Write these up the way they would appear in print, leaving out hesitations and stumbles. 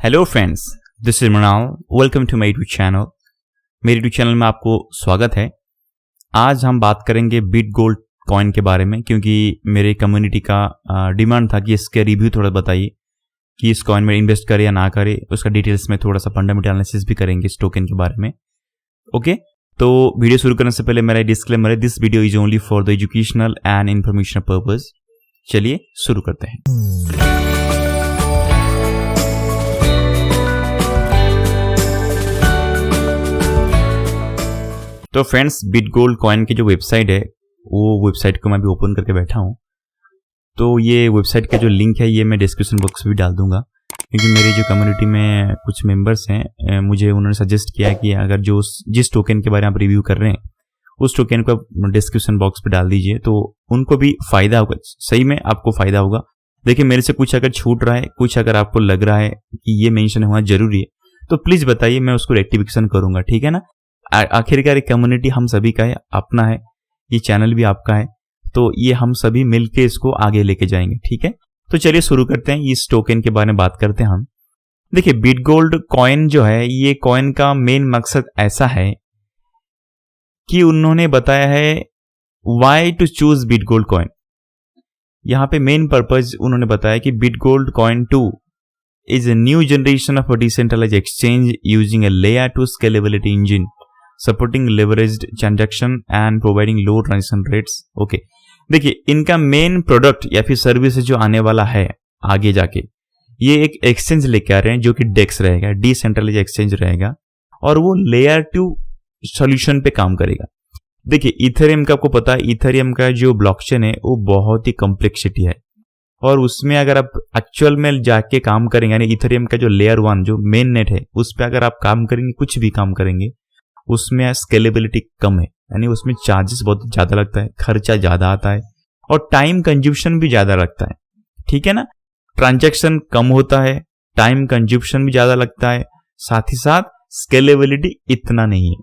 Hello friends, this is Mrinal. Welcome to my YouTube channel. मेरे YouTube channel में आपको स्वागत है। आज हम बात करेंगे बिटगोल्ड कॉइन के बारे में, क्योंकि मेरे कम्युनिटी का डिमांड था कि इसके रिव्यू थोड़ा बताइए कि इस कॉइन में इन्वेस्ट करें या ना करें। उसका डिटेल्स में थोड़ा सा फंडामेंटल एनालिसिस भी करेंगे इस टोकन के बारे में। ओके, तो वीडियो शुरू करने से पहले मेरा डिस्क्लेमर है, this video is only for the educational and informational purpose. चलिए शुरू करते हैं। तो फ्रेंड्स, बिटगोल्ड कॉइन की जो वेबसाइट है वो वेबसाइट को मैं भी ओपन करके बैठा हूँ। तो ये वेबसाइट का जो लिंक है ये मैं डिस्क्रिप्शन बॉक्स में भी डाल दूंगा, क्योंकि मेरी जो कम्युनिटी में कुछ मेंबर्स हैं, मुझे उन्होंने सजेस्ट किया कि अगर जिस टोकन के बारे में आप रिव्यू कर रहे हैं उस टोकन को आप डिस्क्रिप्शन बॉक्स पे डाल दीजिए, तो उनको भी फायदा होगा। सही में आपको फायदा होगा। देखिए, मेरे से कुछ अगर छूट रहा है, कुछ अगर आपको लग रहा है कि ये मेंशन होना जरूरी है, तो प्लीज बताइए, मैं उसको रेक्टिफिकेशन करूंगा। ठीक है ना। आखिरकार एक कम्युनिटी हम सभी का है, अपना है, ये चैनल भी आपका है, तो ये हम सभी मिलके इसको आगे लेके जाएंगे। ठीक है, तो चलिए शुरू करते हैं। इस टोकन के बारे में बात करते हैं हम। देखिए, बिटगोल्ड कॉइन जो है, ये कॉइन का मेन मकसद ऐसा है कि उन्होंने बताया है व्हाई टू चूज बिटगोल्ड कॉइन। यहां पे मेन पर्पज उन्होंने बताया कि बिटगोल्ड coin 2 is a new generation of a decentralized exchange using a layer 2 scalability engine, supporting leveraged transaction and providing low transaction rates. Okay, देखिए, इनका मेन प्रोडक्ट या फिर service जो आने वाला है आगे जाके, ये एक एक्सचेंज लेके आ रहे हैं जो कि डेक्स रहेगा, डिसेंट्रलाइज एक्सचेंज रहेगा, और वो लेयर 2 सॉल्यूशन पे काम करेगा। देखिए, इथेरियम का आपको पता है, इथेरियम का जो ब्लॉकचेन है वो बहुत ही कॉम्प्लेक्सिटी है, और उसमें अगर आप एक्चुअल में जाके काम करेंगे, यानी इथेरियम का जो लेयर 1 जो मेन नेट है उस पर अगर आप काम करेंगे, कुछ भी काम करेंगे, उसमें स्केलेबिलिटी कम है, यानी उसमें चार्जेस बहुत ज्यादा लगता है, खर्चा ज्यादा आता है, और टाइम कंज्यूप्शन भी ज्यादा लगता है। ठीक है ना। ट्रांजैक्शन कम होता है, टाइम कंज्यूप्शन भी ज्यादा लगता है, साथ ही साथ स्केलेबिलिटी इतना नहीं है।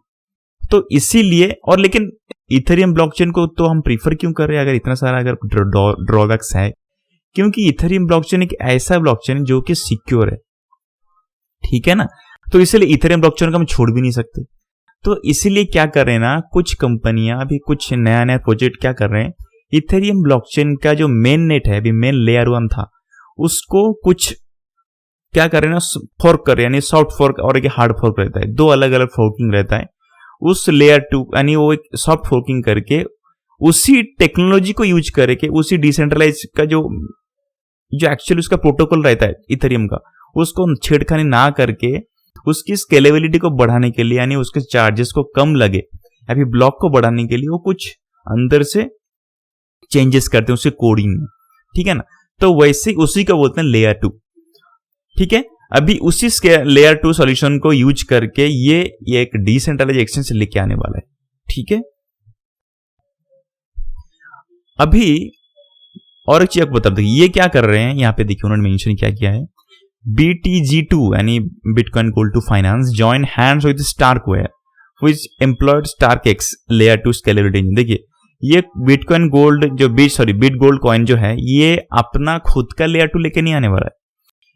तो इसीलिए, और लेकिन इथेरियम ब्लॉकचेन को तो हम प्रीफर क्यों कर रहे हैं अगर इतना सारा अगर ड्रॉबैक्स है? क्योंकि इथेरियम ब्लॉकचेन एक ऐसा ब्लॉकचेन जो कि सिक्योर है। ठीक है ना। तो इसलिए इथेरियम ब्लॉकचेन को हम छोड़ भी नहीं सकते। तो इसीलिए क्या कर रहे हैं ना, कुछ कंपनियां अभी कुछ नया नया प्रोजेक्ट क्या कर रहे हैं, इथेरियम ब्लॉकचेन का जो मेन नेट है, अभी मेन लेयर 1 था, उसको कुछ क्या कर रहे हैं ना, फोर्क कर रहे हैं, यानी सॉफ्ट फोर्क और एक हार्ड फोर्क रहता है, दो अलग अलग फोर्किंग रहता है। उस लेयर 2 यानी वो एक सॉफ्ट फोर्किंग करके उसी टेक्नोलॉजी को यूज करके उसी डिसेंट्रलाइज का जो एक्चुअली उसका प्रोटोकॉल रहता है इथेरियम का, उसको छेड़खानी ना करके उसकी स्केलेबिलिटी को बढ़ाने के लिए, यानी उसके चार्जेस को कम लगे या फिर ब्लॉक को बढ़ाने के लिए वो कुछ अंदर से चेंजेस करते हैं उसके कोडिंग में। ठीक है ना। तो वैसे उसी को बोलते हैं लेयर 2। ठीक है। अभी उसी लेयर 2 सॉल्यूशन को यूज करके ये एक डिसेंट्रलाइज एक्सचेंज लेके आने वाला है। ठीक है। अभी और एक चीज आपको बता दूं, ये क्या कर रहे हैं यहाँ पे, देखिए उन्होंने मेंशन क्या किया है, BTG2 यानी Bitcoin Gold 2 finance join hands with StarkWare which employed StarkEx layer 2 scalability engine. देखिए, ये बिटकॉइन गोल्ड जो बिटगोल्ड कॉइन जो है, ये अपना खुद का लेयर 2 लेके नहीं आने वाला है।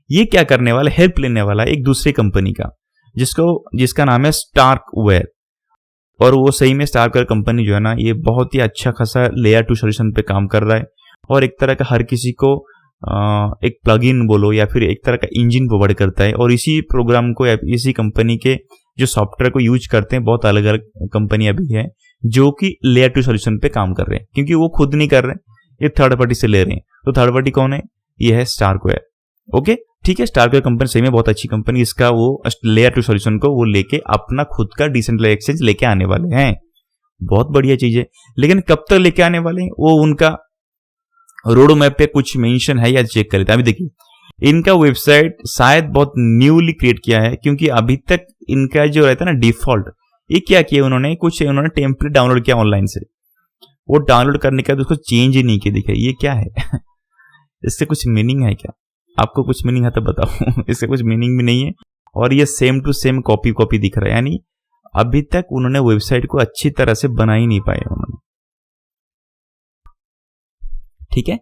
ये क्या करने वाला, हेल्प लेने वाला है एक दूसरी कंपनी का, जिसका नाम है स्टार्कवेयर। और वो सही में स्टार्कवेयर कंपनी जो है ना, ये बहुत ही अच्छा खासा लेयर 2 सॉल्यूशन पे काम कर रहा है, और एक तरह का हर किसी को एक प्लगइन बोलो या फिर एक तरह का इंजन प्रोवाइड करता है। और इसी प्रोग्राम को या इसी कंपनी के जो सॉफ्टवेयर को यूज करते हैं बहुत अलग अलग कंपनियां भी है जो कि लेयर 2 सॉल्यूशन पे काम कर रहे हैं, क्योंकि वो खुद नहीं कर रहे हैं, ये थर्ड पार्टी से ले रहे हैं। तो थर्ड पार्टी कौन है? ये है स्टार्कवेयर। ओके, ठीक है। स्टार्कवेयर कंपनी सही में बहुत अच्छी कंपनी, इसका वो लेयर 2 सॉल्यूशन को वो लेके अपना खुद का डिसेंट्रलाइज्ड एक्सचेंज लेके आने वाले हैं। बहुत बढ़िया चीज है, लेकिन कब तक लेके आने वाले हैं वो उनका रोड मैप पे कुछ मेंशन है या चेक कर लेते हैं। अभी देखिए, इनका वेबसाइट शायद बहुत न्यूली क्रिएट किया है, क्योंकि अभी तक इनका जो रहता है ना डिफॉल्ट, ये क्या किया उन्होंने टेम्पलेट डाउनलोड किया ऑनलाइन से, वो डाउनलोड करने के बाद उसको चेंज ही नहीं किया। देखिए ये क्या है इससे कुछ मीनिंग है क्या? आपको कुछ मीनिंग है तो बताओ इससे कुछ मीनिंग भी नहीं है, और ये सेम टू सेम कॉपी दिख रहा है, यानी अभी तक उन्होंने वेबसाइट को अच्छी तरह से बना ही नहीं पाए उन्होंने। ठीक है।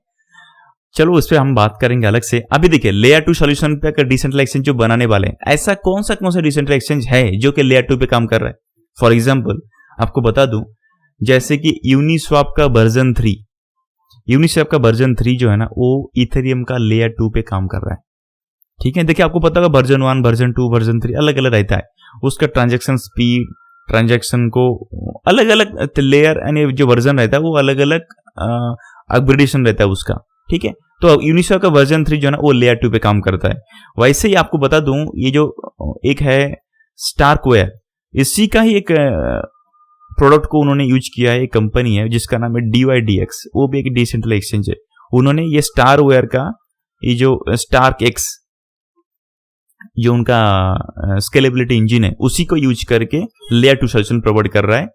चलो उस पर हम बात करेंगे अलग से। अभी देखिए लेयर 2 सॉल्यूशन पे अगर डिसेंट्रल एक्सचेंज जो बनाने वाले हैं, ऐसा कौन सा डिसेंट्रल एक्सचेंज है जो कि लेयर 2 पे काम कर रहा है। फॉर एग्जांपल आपको बता दूं, जैसे कि यूनिस्वैप का वर्जन 3, यूनिस्वैप का वर्जन 3 जो है ना, वो इथेरियम का लेयर 2 पे काम कर रहा है। ठीक है, देखिए आपको पता होगा वर्जन 1, वर्जन 2, वर्जन 3 अलग अलग रहता है, उसका ट्रांजैक्शन स्पीड, ट्रांजैक्शन को अलग अलग लेयर यानी जो वर्जन रहता है वो अलग अलग अपग्रेडेशन रहता है उसका। ठीक है, तो यूनिस्वैप का वर्जन 3 जो है ना वो लेयर 2 पे काम करता है। वैसे ही आपको बता दूं, ये जो एक है स्टारकवेयर, इसी का ही एक प्रोडक्ट को उन्होंने यूज किया है, एक कंपनी है जिसका नाम है DYDX, वो भी एक डिसेंट्रल एक्सचेंज है। उन्होंने ये स्टारवेयर का ये जो स्टार्क एक्स जो उनका स्केलेबिलिटी इंजन है उसी को यूज करके लेयर 2 सॉल्यूशन प्रोवाइड कर रहा है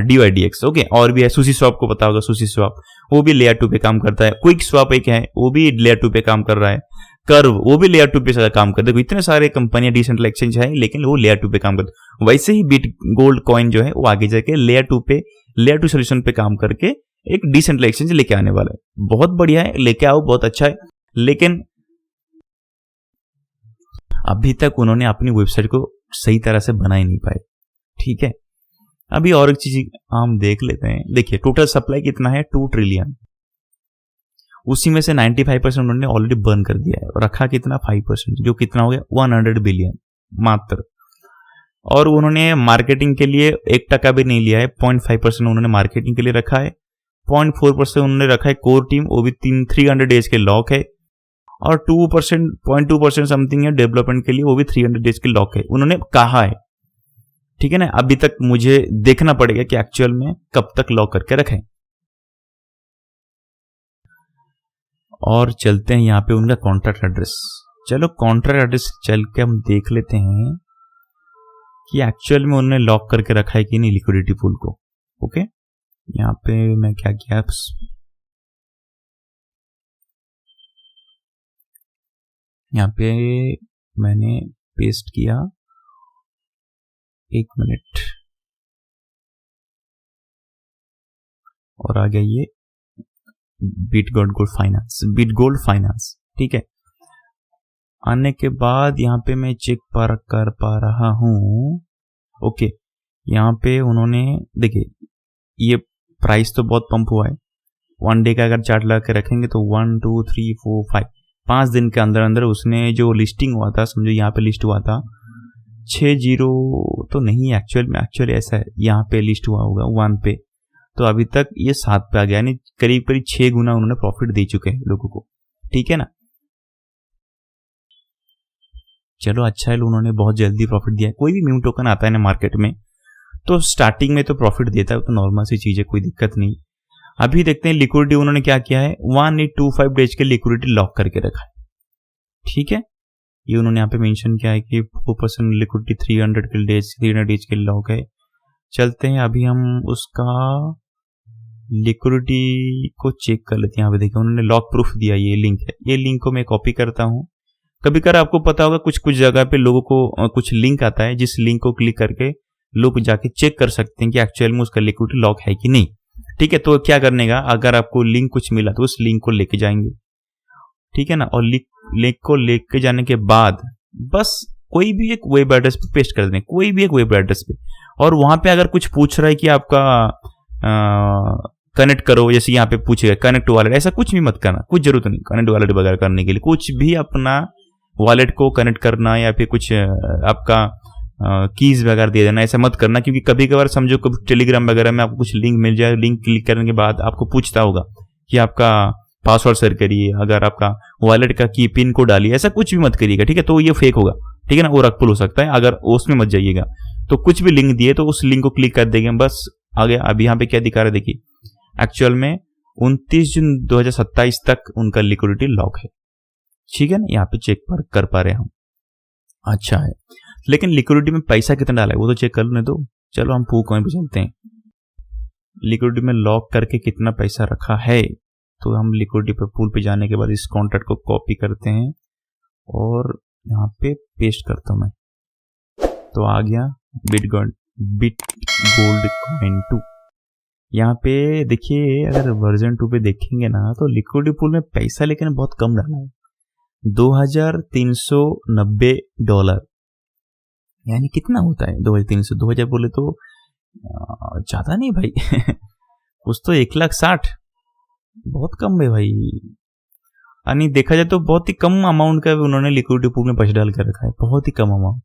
DYDX। ओके, और भी है SushiSwap, को पता होगा SushiSwap, वो भी लेयर 2 पे काम करता है। क्विक स्वैप एक है, वो भी लेयर 2 पे काम कर रहा है। कर्व वो भी लेयर 2 पे काम करते हैं। इतने सारे कंपनियां डिसेंट्रल एक्सचेंज है लेकिन वो लेयर 2 पे काम करते हैं। वैसे ही बिट गोल्ड कॉइन जो है वो आगे जाके लेयर 2 सॉल्यूशन पे काम करके एक डिसेंट्रल एक्सचेंज लेके आने वाला है। बहुत बढ़िया है, लेके आओ, बहुत अच्छा है। लेकिन अभी तक उन्होंने अपनी वेबसाइट को सही तरह से बना ही नहीं पाए। ठीक है, अभी और एक चीज हम देख लेते हैं। देखिए टोटल सप्लाई कितना है, 2 ट्रिलियन, उसी में से 95% उन्होंने ऑलरेडी बर्न कर दिया है और रखा कितना 5%, जो कितना हो गया 100 बिलियन मात्र। और उन्होंने मार्केटिंग के लिए 1% भी नहीं लिया है, 0.5% उन्होंने मार्केटिंग के लिए रखा है, 0.4% उन्होंने रखा है कोर टीम, वो भी 300 डेज के लॉक है, और 0.2% समथिंग है डेवलपमेंट के लिए, वो भी 300 डेज के लॉक है, उन्होंने कहा है। ठीक है ना, अभी तक मुझे देखना पड़ेगा कि एक्चुअल में कब तक लॉक करके रखें। और चलते हैं यहाँ पे उनका कॉन्ट्रैक्ट एड्रेस। चलो कॉन्ट्रैक्ट एड्रेस चल के हम देख लेते हैं कि एक्चुअल में उन्होंने लॉक करके रखा है कि नहीं लिक्विडिटी पूल को। ओके, यहाँ पे मैं क्या किया, यहाँ पे मैंने पेस्ट किया, 1 मिनट, और आ गया ये बिटगोल्ड फाइनेंस। ठीक है, आने के बाद यहाँ पे मैं चेक कर पा रहा हूँ। ओके, यहाँ पे उन्होंने देखिए ये प्राइस तो बहुत पंप हुआ है। 1 डे का अगर चार्ट लगा के रखेंगे तो 1 2 3 4 5 दिन के अंदर अंदर उसने जो लिस्टिंग हुआ था, समझो यहाँ पे लिस्ट हुआ था 60 तो नहीं, एक्चुअली ऐसा है, यहाँ पे लिस्ट हुआ होगा 1 पे, तो अभी तक ये 7 पे आ गया, यानी करीब 6 गुना उन्होंने प्रॉफिट दे चुके हैं लोगों को। ठीक है ना, चलो अच्छा है, उन्होंने बहुत जल्दी प्रॉफिट दिया है। कोई भी मीम टोकन आता है ना मार्केट में तो स्टार्टिंग में तो प्रॉफिट देता है, तो नॉर्मल सी चीज है, कोई दिक्कत नहीं। अभी देखते हैं लिक्विडिटी उन्होंने क्या किया है, 1825 डेज के लिक्विडिटी लॉक करके रखा है। ठीक है, ये उन्होंने यहाँ पे मेंशन किया है कि 4% लिक्विडिटी 300 डेज के लॉक है। चलते हैं अभी हम उसका लिक्विडिटी को चेक कर लेते हैं। यहाँ पे देखिए उन्होंने लॉक प्रूफ दिया, ये लिंक है, ये लिंक को मैं कॉपी करता हूँ। कभी कभार आपको पता होगा कुछ जगह पे लोगों को कुछ लिंक आता है, जिस लिंक को क्लिक करके लोग जाके चेक कर सकते हैं कि एक्चुअल में उसका लिक्विडिटी लॉक है कि नहीं। ठीक है, तो क्या करने का, अगर आपको लिंक कुछ मिला तो उस लिंक को लेके जाएंगे। ठीक है ना, और लिंक को लेके जाने के बाद बस कोई भी एक वेब एड्रेस पे पेस्ट कर दें, कोई भी एक वेब एड्रेस पे, और वहां पे अगर कुछ पूछ रहा है कि आपका कनेक्ट करो, जैसे यहाँ पे पूछेगा कनेक्ट वॉलेट, ऐसा कुछ भी मत करना, कुछ जरूरत नहीं कनेक्ट वॉलेट वगैरह करने के लिए। कुछ भी अपना वॉलेट को कनेक्ट करना या फिर कुछ आपका कीज वगैरह दे देना, ऐसा मत करना, क्योंकि कभी कभार समझो कभी टेलीग्राम वगैरह में आपको कुछ लिंक मिल जाए, लिंक क्लिक करने के बाद आपको पूछता होगा कि आपका पासवर्ड शेयर करिए, अगर आपका वॉलेट का की पिन को डालिए, ऐसा कुछ भी मत करिएगा। ठीक है, तो ये फेक होगा। ठीक है ना, वो रखपुल हो सकता है, अगर उसमें मत जाइएगा। तो कुछ भी लिंक दिए तो उस लिंक को क्लिक कर देंगे, बस आ गया। अब यहाँ पे क्या दिखा रहा है देखिए, एक्चुअल में 29 जून 2027 तक उनका लिक्विडिटी लॉक है। ठीक है ना, यहाँ पे चेक कर पा रहे हैं हम, अच्छा है। लेकिन लिक्विडिटी में पैसा कितना डाला है वो तो चेक कर लेने दो। चलो हम PooCoin पे चलते हैं, लिक्विडिटी में लॉक करके कितना पैसा रखा है। तो हम लिक्विडिटी पे पूल पे जाने के बाद इस कॉन्ट्रैक्ट को कॉपी करते हैं और यहाँ पे पेस्ट करता हूँ मैं, तो आ गया बिट गोल्ड कॉइन 2। यहाँ पे देखिए, अगर वर्जन 2 पे देखेंगे ना तो लिक्विडिटी पूल में पैसा लेकिन बहुत कम डाला है, $2390। यानी कितना होता है 2300, 2000 बोले तो ज्यादा नहीं भाई कुछ तो 1,60,000, बहुत कम है भाई। यानी देखा जाए तो बहुत ही कम अमाउंट का उन्होंने लिक्विडिटी पूल में पैसा डाल के रखा है, बहुत ही कम अमाउंट।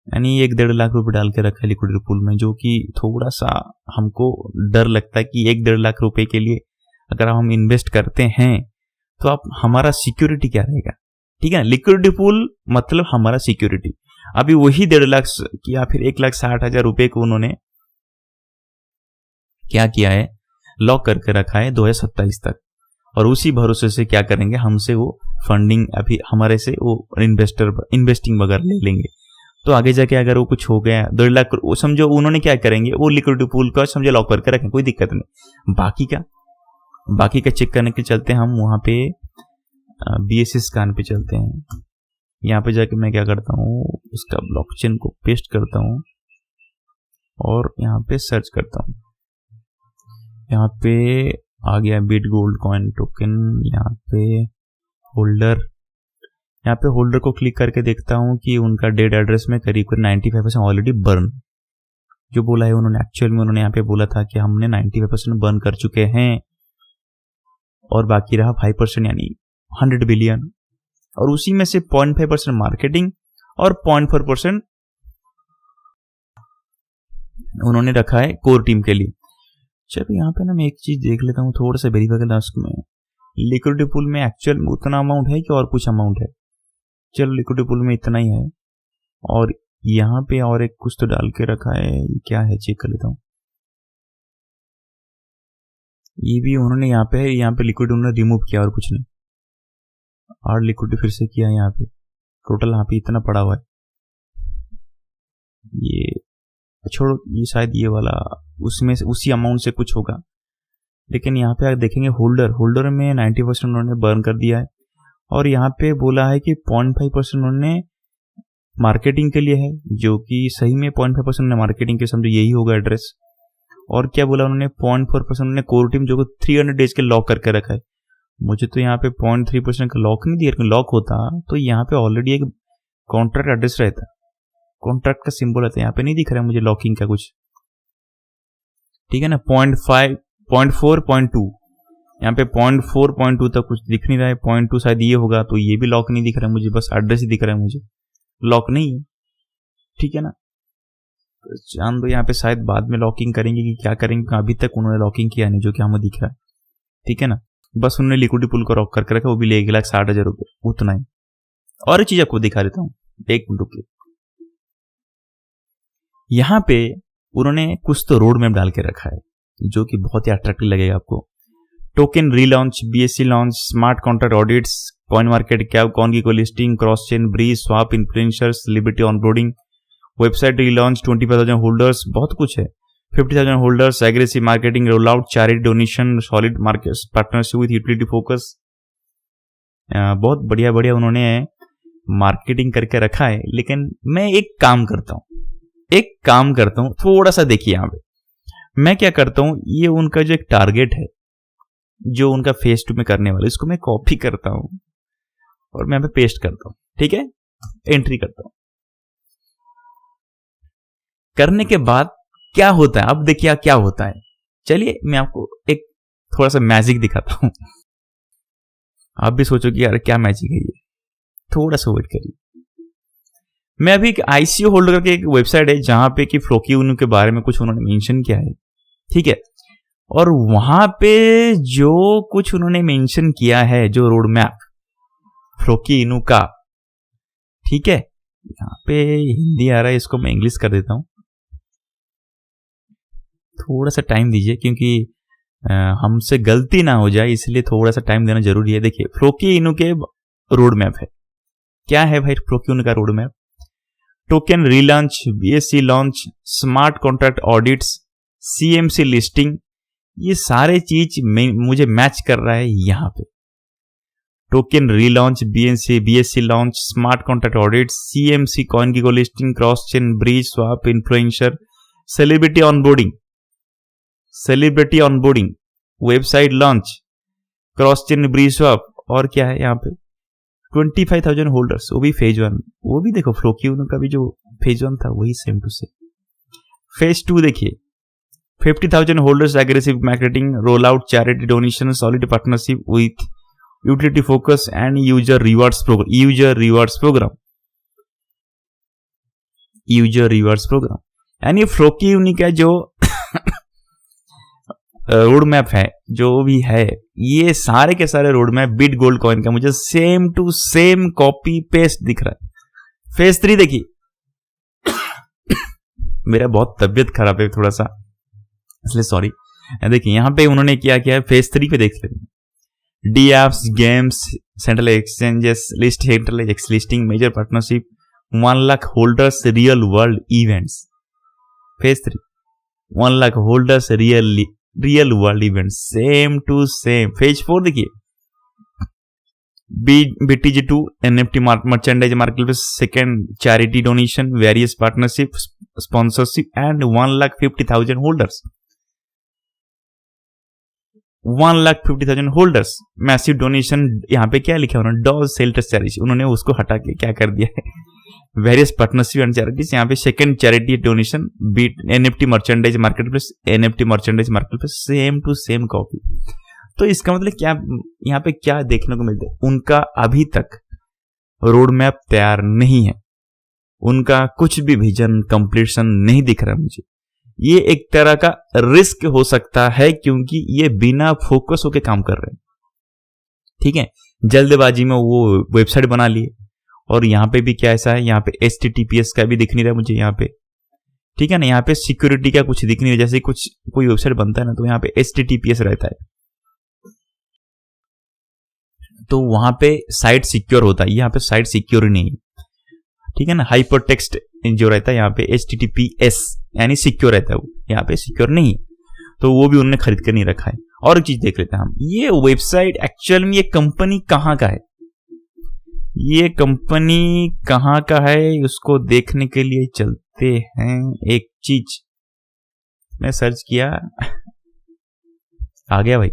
यानी 1-1.5 लाख रुपए डाल के रखा है लिक्विडिटी पूल में, जो कि थोड़ा सा हमको डर लगता है कि 1-1.5 लाख रुपए के लिए अगर हम इन्वेस्ट करते हैं तो आप हमारा सिक्योरिटी क्या रहेगा। ठीक है, लिक्विडिटी पूल मतलब हमारा सिक्योरिटी। अभी वही 1.5 लाख या फिर 1,60,000 रुपए को उन्होंने क्या किया है, लॉक करके रखा है 2027 तक, और उसी भरोसे से क्या करेंगे, हमसे वो फंडिंग अभी हमारे से वो इन्वेस्टिंग वगैरह ले लेंगे। तो आगे जाके अगर वो कुछ हो गया 1.5 लाख, वो समझो उन्होंने क्या करेंगे, वो लिक्विडिटी पूल का समझो लॉक करके रखें, कोई दिक्कत नहीं। बाकी का चेक करने के चलते हम वहां पे BSC स्कैन पे चलते हैं। यहाँ पे जाके मैं क्या करता हूँ, उसका ब्लॉकचेन को पेस्ट करता हूँ और यहाँ पे सर्च करता हूँ। यहाँ पे आ गया बिटगोल्ड कॉइन टोकन। यहाँ पे होल्डर को क्लिक करके देखता हूँ कि उनका डेट एड्रेस में करीब 95% ऑलरेडी बर्न, जो बोला है उन्होंने, एक्चुअल में उन्होंने यहाँ पे बोला था कि हमने 95% बर्न कर चुके हैं और बाकी रहा 5% यानी 100 बिलियन, और उसी में से 0.5% मार्केटिंग और 0.4% उन्होंने रखा है कोर टीम के लिए। चलो यहाँ पे ना मैं एक चीज देख लेता हूँ, थोड़ा सा वेरीफाई लास्ट में लिक्विडिटी पूल में एक्चुअल में उतना अमाउंट है कि और कुछ अमाउंट है। चलो लिक्विडिटी पूल में इतना ही है, और यहाँ पे और एक कुछ तो डाल के रखा है, क्या है चेक कर लेता हूँ। ये भी उन्होंने यहाँ पे लिक्विड उन्होंने रिमूव किया और कुछ नहीं, और लिक्विड फिर से किया। यहाँ पे टोटल यहाँ पे इतना पड़ा हुआ है, ये छोड़ो, ये शायद ये वाला उसमें उसी अमाउंट से कुछ होगा। लेकिन यहाँ पे आप देखेंगे होल्डर में 90% उन्होंने बर्न कर दिया है, और यहाँ पे बोला है कि 0.5% उन्होंने मार्केटिंग के लिए है, जो कि सही में 0.5% उन्होंने मार्केटिंग के, समझो यही होगा एड्रेस। और क्या बोला उन्होंने, 0.4% उन्होंने कोर टीम, जो 300 डेज के लॉक करके रखा है। मुझे तो यहाँ पे 0.3% का लॉक नहीं दिया, लॉक होता तो यहाँ पे ऑलरेडी एक कॉन्ट्रैक्ट एड्रेस रहता, कॉन्ट्रैक्ट का सिंबल रहता है। यहाँ पे नहीं दिख रहा है मुझे लॉकिंग का कुछ, ठीक है ना। 0.5, 0.4, 0.2, यहाँ पे 0.4, 0.2 तक कुछ दिख नहीं रहा है। 0.2 शायद ये होगा, तो ये भी लॉक नहीं दिख रहा है मुझे, बस एड्रेस ही दिख रहा है मुझे, लॉक नहीं है, ठीक है ना। तो जान दो, यहाँ पे शायद बाद में लॉकिंग करेंगे कि क्या करेंगे, अभी तक उन्होंने लॉकिंग किया नहीं, जो कि हमें दिख रहा है, ठीक है ना। बस उन्होंने लिक्विडिटी पूल को लॉक करके रखा, वो भी 1,60,000 रुपये, उतना ही। और एक चीज आपको दिखा देता हूँ, एक मिनट रुकिए। यहाँ पे उन्होंने कुछ तो रोड मैप डाल के रखा है, जो कि बहुत ही अट्रैक्टिव लगेगा आपको। Token relaunch, BSC launch, smart contract audits, coin market cap, coin की listing, cross chain bridge, swap, influencers, liberty onboarding, website relaunch, 25,000 holders, बहुत कुछ है। 50,000 holders, aggressive marketing, roll out, charity donation, solid market partnership with utility focus. बहुत बढ़िया उन्होंने marketing करके रखा है। लेकिन मैं एक काम करता हूं, थोड़ा सा देखिए यहाँ पे मैं क्या करता हूं, ये उनका जो एक टारगेट है, जो उनका फेस 2 में करने वाला, इसको मैं कॉपी करता हूं और मैं यहाँ पे पेस्ट करता हूं, ठीक है, एंट्री करता हूं। करने के बाद क्या होता है, अब देखिए क्या होता है। चलिए मैं आपको एक थोड़ा सा मैजिक दिखाता हूं। आप भी सोचोगे यार क्या मैजिक है ये, थोड़ा सा वेट करिए। मैं अभी एक ICO होल्डर के एक वेबसाइट है, जहां पे कि फ्लोकी के बारे में कुछ उन्होंने मेंशन किया है, ठीक है। और वहां पे जो कुछ उन्होंने मेंशन किया है, जो रोड मैप फ्लोकी इनू का, ठीक है। यहाँ पे हिंदी आ रहा है, इसको मैं इंग्लिश कर देता हूं, थोड़ा सा टाइम दीजिए, क्योंकि हमसे गलती ना हो जाए, इसलिए थोड़ा सा टाइम देना जरूरी है। देखिए फ्लोकी इनू के रोड मैप है, क्या है भाई फ्लोकी इनू का road map. Token relaunch, BSC launch, smart contract audits, CMC listing, ये सारे चीज मुझे मैच कर रहा है यहाँ पे। Token relaunch, BSC launch, smart contract audits, CMC coin की listing, cross chain bridge, swap, influencer, celebrity onboarding, celebrity onboarding, website launch, cross chain bridge swap, और क्या है यहाँ पे 25,000 होल्डर्स, वो भी फेज 1। वो भी देखो फ्लोक्यू का भी जो फेज 1 था वही सेम टू सेम। फेज 2 देखिए 50,000 holders, aggressive marketing, roll out, charity donation, solid partnership with utility focus and user rewards programme. यानी फ्लोक्यू का जो रोड मैप है, जो भी है, ये सारे के सारे road map bit gold coin का मुझे same to same copy paste दिख रहा है। फेज 3 देखिए मेरा बहुत तबियत खराब है थोड़ा सा, इसलिए सॉरी। देखिए यहाँ पे उन्होंने क्या किया है, फेज 3 पे देख लेते हैं। D apps, games, central exchanges, list central ex listing, major partnership, 1 lakh holders, real world events. Phase 3 1 lakh holders, real world event, same to same. Phase 4 देखिए BTG2, NFT merchandise marketplace, second charity donation, various partnership, sponsorship and 1,50,000 holders. 1,50,000 holders, massive donation. यहाँ पे क्या लिखा उन्होंने, Dodge shelters charity, उन्होंने उसको हटा के क्या कर दिया है वेरियस पार्टनरशिप एंड चैरिटीज। यहाँ पे second charity donation, NFT merchandise marketplace, same to same copy. तो इसका मतलब क्या, यहाँ पे क्या देखने को मिलता है, उनका अभी तक रोड मैप तैयार नहीं है, उनका कुछ भी विजन कंप्लीशन नहीं दिख रहा मुझे। ये एक तरह का रिस्क हो सकता है क्योंकि ये बिना फोकस होके काम कर रहे हैं। ठीक है, जल्दबाजी में वो वेबसाइट बना लिए, और यहाँ पे भी क्या ऐसा है, यहाँ पे HTTPS का भी दिख नहीं रहा मुझे यहाँ पे। ठीक है ना, यहाँ पे सिक्योरिटी का कुछ दिख नहीं रहा, जैसे कुछ कोई वेबसाइट बनता है ना तो यहाँ पे HTTPS रहता है, तो वहां पे साइट सिक्योर होता है, यहाँ पे साइट सिक्योर नहीं है। ठीक है ना, हाइपर टेक्स्ट जो रहता है यहाँ पे HTTPS यानी सिक्योर रहता है, वो यहाँ पे सिक्योर नहीं है, तो वो भी उन्होंने खरीद कर नहीं रखा है। और एक चीज देख लेते हैं हम, ये वेबसाइट एक्चुअल में ये कंपनी कहाँ का है, ये कंपनी कहाँ का है, उसको देखने के लिए चलते हैं। एक चीज मैं सर्च किया, आ गया भाई।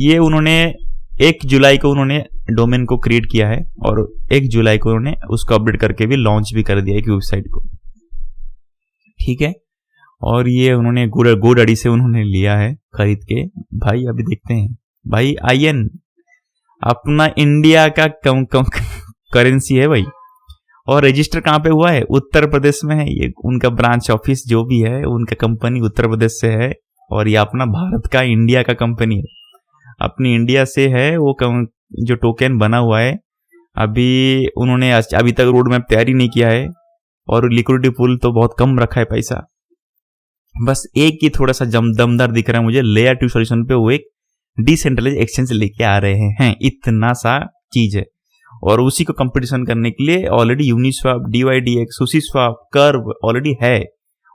ये उन्होंने 1 जुलाई को उन्होंने डोमेन को क्रिएट किया है, और 1 जुलाई को उन्होंने उसको अपडेट करके भी लॉन्च भी कर दिया है वेबसाइट को। ठीक है, और ये उन्होंने गोडैडी से उन्होंने लिया है खरीद के। भाई अभी देखते हैं भाई, IN अपना इंडिया का करेंसी है भाई, और रजिस्टर कहाँ पे हुआ है, उत्तर प्रदेश में है। ये उनका ब्रांच ऑफिस जो भी है, उनका कंपनी उत्तर प्रदेश से है, और ये अपना भारत का इंडिया का कंपनी है, अपनी इंडिया से है। वो जो टोकन बना हुआ है, अभी उन्होंने अभी तक रोड मैप तैयारी नहीं किया है, और लिक्विडिटी पूल तो बहुत कम रखा है पैसा। बस एक ही थोड़ा सा दमदार दिख रहा है मुझे, लेयर 2 सॉल्यूशन पे वो एक डिसेंट्रलाइज एक्सचेंज लेके आ रहे हैं, इतना सा चीज है। और उसी को कंपटीशन करने के लिए already Uniswap, DYDX, SushiSwap, curve already है,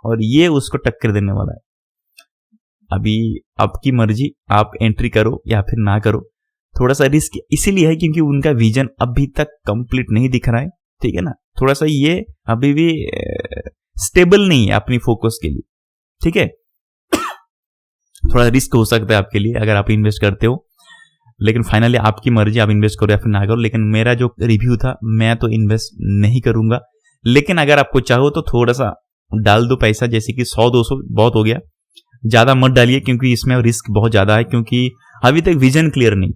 और ये उसको टक्कर देने वाला है। अभी आपकी मर्जी, आप एंट्री करो या फिर ना करो। थोड़ा सा रिस्क इसीलिए है क्योंकि उनका विजन अभी तक कंप्लीट नहीं दिख रहा है। ठीक है ना, थोड़ा सा ये अभी भी स्टेबल नहीं है अपनी फोकस के लिए। ठीक है, थोड़ा रिस्क हो सकता है आपके लिए अगर आप इन्वेस्ट करते हो, लेकिन फाइनली आपकी मर्जी, आप इन्वेस्ट करो या फिर ना करो। लेकिन मेरा जो रिव्यू था, मैं तो इन्वेस्ट नहीं करूंगा, लेकिन अगर आपको चाहो तो थोड़ा सा डाल दो पैसा, जैसे कि 100-200 बहुत हो गया, ज्यादा मत डालिए क्योंकि इसमें रिस्क बहुत ज्यादा है, क्योंकि अभी तक विजन क्लियर नहीं।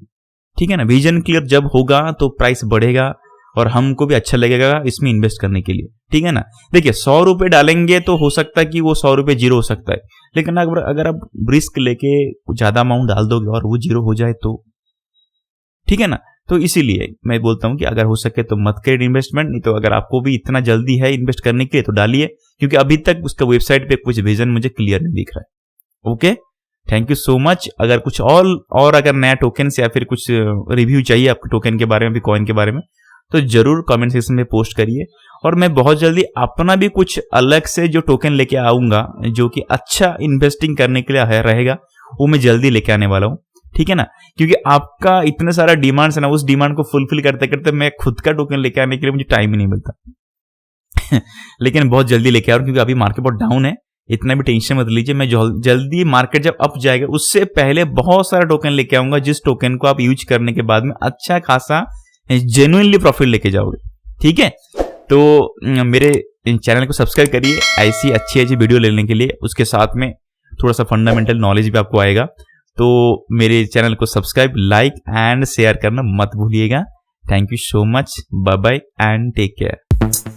ठीक है ना, विजन क्लियर जब होगा तो प्राइस बढ़ेगा और हमको भी अच्छा लगेगा इसमें इन्वेस्ट करने के लिए। ठीक है ना, देखिए 100 रुपए डालेंगे तो हो सकता है कि वो 100 रुपए जीरो हो सकता है, लेकिन अगर आप रिस्क लेके ज्यादा अमाउंट डाल दोगे और वो जीरो हो जाए तो, ठीक है ना, तो इसीलिए मैं बोलता हूं कि अगर हो सके तो मत करिए इन्वेस्टमेंट। नहीं तो अगर आपको भी इतना जल्दी है इन्वेस्ट करने के लिए तो डालिए, क्योंकि अभी तक उसका वेबसाइट पे कुछ विजन मुझे क्लियर नहीं दिख रहा है। Okay, thank you so much. अगर कुछ और अगर नया टोकन या फिर कुछ रिव्यू चाहिए आपके टोकन के बारे में, भी कॉइन के बारे में, तो जरूर कमेंट सेक्शन में पोस्ट करिए, और मैं बहुत जल्दी अपना भी कुछ अलग से जो टोकन लेके आऊंगा जो कि अच्छा इन्वेस्टिंग करने के लिए रहेगा, वो मैं जल्दी लेके आने वाला हूं। ठीक है ना, क्योंकि आपका इतने सारा डिमांड्स है ना, उस डिमांड को फुलफिल करते करते मैं खुद का टोकन लेके आने के लिए मुझे टाइम ही नहीं मिलता लेकिन बहुत जल्दी लेके आ रहा हूं, क्योंकि अभी मार्केट बहुत डाउन है, इतना भी टेंशन मत लीजिए, मैं जल्दी मार्केट जब अप जाएगा उससे पहले बहुत सारा टोकन लेके आऊंगा, जिस टोकन को आप यूज करने के बाद में अच्छा खासा जेन्युइनली प्रॉफिट लेके जाओगे। ठीक है, तो मेरे चैनल को सब्सक्राइब करिए ऐसी अच्छी वीडियो लेने के लिए। उसके साथ में थोड़ा सा फंडामेंटल नॉलेज भी आपको आएगा। तो मेरे चैनल को सब्सक्राइब, लाइक एंड शेयर करना मत भूलिएगा। Thank you so much, bye bye and take care.